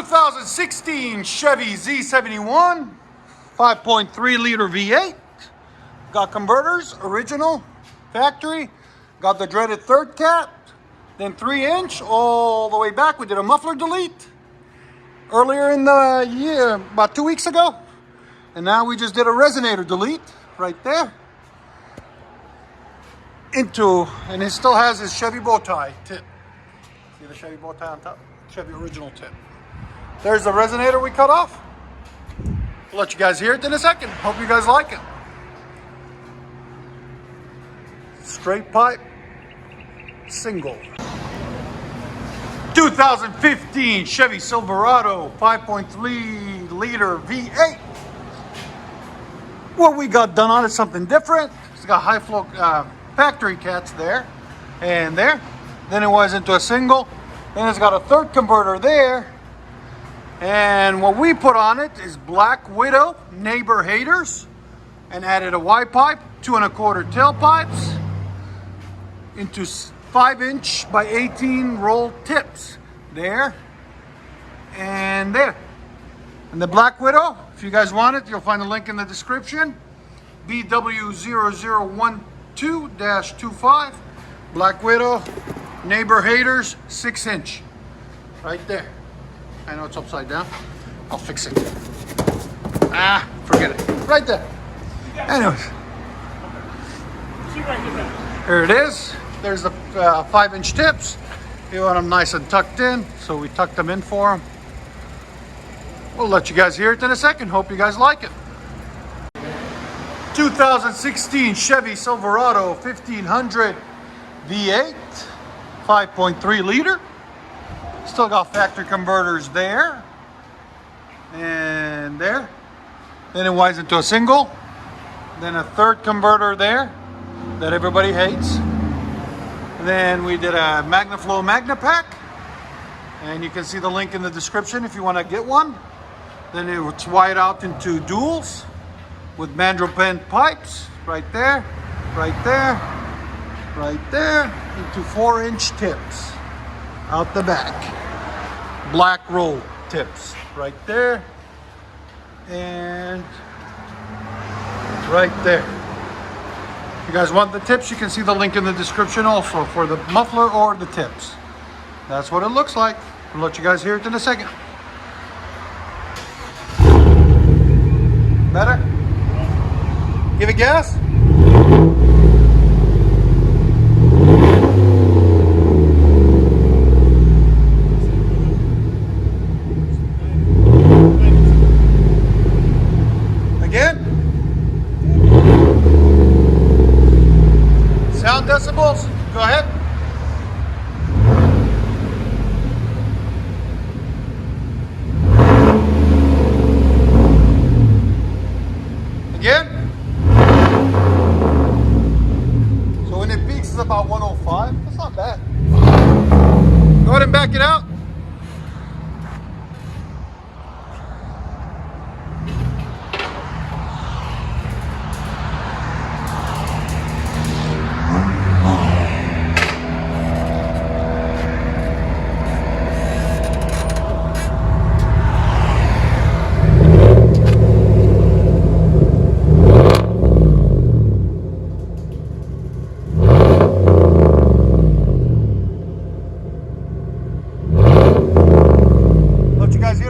2016 Chevy Z71 5.3 liter V8. Got converters, original, factory. Got the dreaded third cap, then 3-inch all the way back. We did a muffler delete earlier in the year, about 2 weeks ago. And now we just did a resonator delete right there. And it still has his Chevy bow tie tip. See the Chevy bow tie on top? Chevy original tip. There's the resonator we cut off. I'll let you guys hear it in a second. Hope you guys like it. Straight pipe, single. 2015 Chevy Silverado 5.3 liter V8. What we got done on is something different. It's got high flow factory cats there and there. Then it was into a single. Then it's got a third converter there. And what we put on it is Black Widow neighbor haters, and added a Y pipe, 2 1/4 tailpipes into 5-inch by 18 roll tips there and there. And the Black Widow, if you guys want it, you'll find a link in the description. BW0012-25 Black Widow neighbor haters 6-inch right there. I know it's upside down. I'll fix it. Forget it. Right there. Anyways, here it is. There's the 5-inch tips. You want them nice and tucked in, so we tucked them in for them. We'll let you guys hear it in a second. Hope you guys like it. 2016 Chevy Silverado 1500 V8 5.3 liter. Still got factory converters there and there. Then it winds into a single. Then a third converter there that everybody hates. And then we did a MAGNAFLOW MagnaPack. And you can see the link in the description if you want to get one. Then it's wired out into duals with mandrel pen pipes right there, right there, right there, into 4-inch tips out the back. Black roll tips right there and right there. If you guys want the tips, you can see the link in the description also for the muffler or the tips. That's what it looks like. I'll let you guys hear it in a second. Better? Give it gas? Sound decibels, go ahead. Again. So when it peaks, it's about 105. That's not bad. Go ahead and back it out.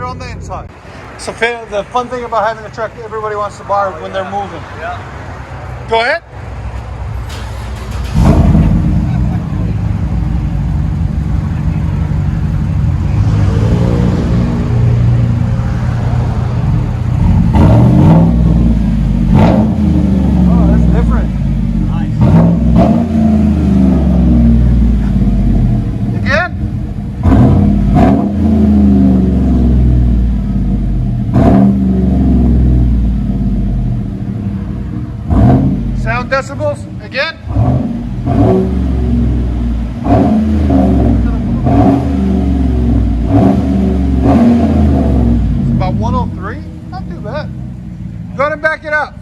On the inside. So the fun thing about having a truck, everybody wants to borrow when they're moving. Yeah. Go ahead. Oh, that's different. Nice. Again. Sound decibels again. It's about 103. Not too bad. Go ahead and back it up.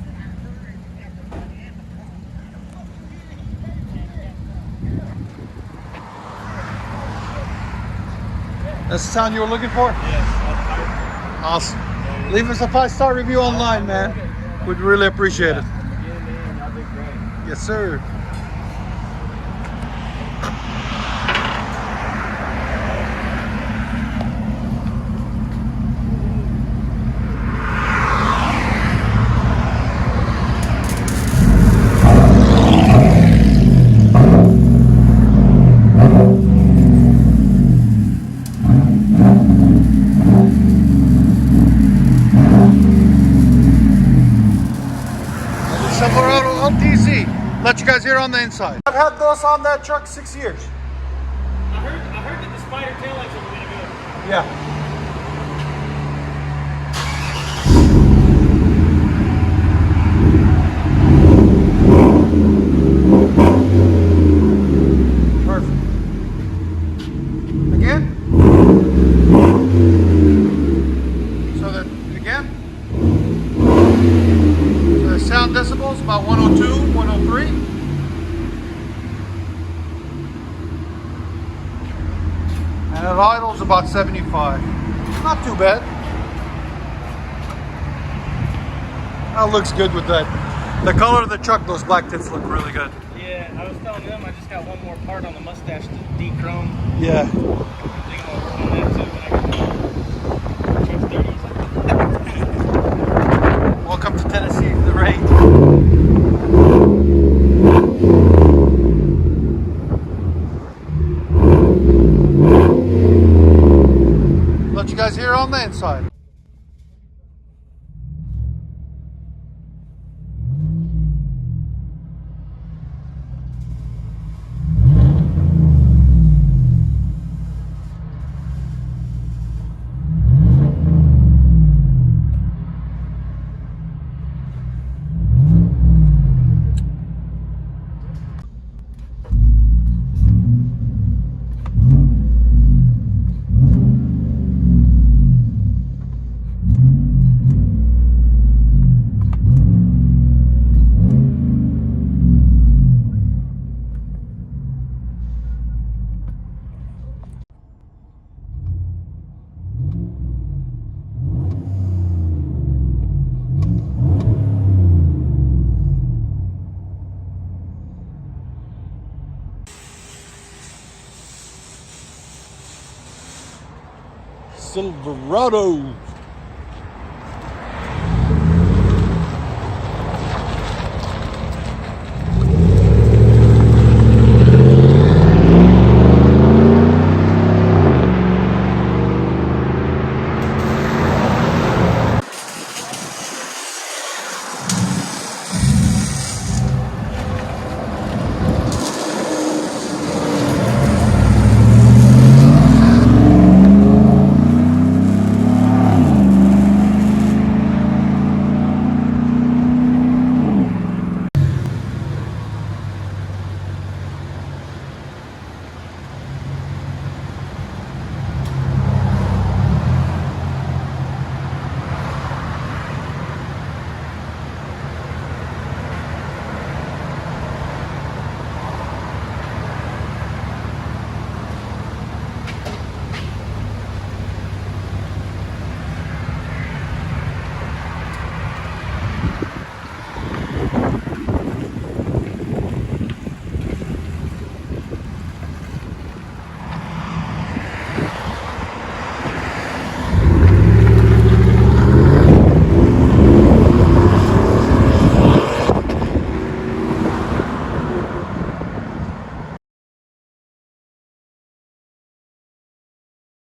That's the sound you were looking for? Yes. Awesome. Leave us a 5-star review online, man. We'd really appreciate it. Yeah, man, y'all did great. Yes, sir. Silverado LTZ. Let you guys hear on the inside. I've had those on that truck 6 years. I heard that the spider taillights are really good. Yeah. Perfect. Again. So that again. So the sound decibels about 102, 103. And it idles about 75. Not too bad. That looks good with that. The color of the truck, those black tips look really good. Yeah, I was telling them I just got one more part on the mustache to de-chrome. Yeah. I think I'm gonna work on that too when I get the truck's dirty. Welcome to Tennessee, the rain. Let you guys hear on the inside. Silverado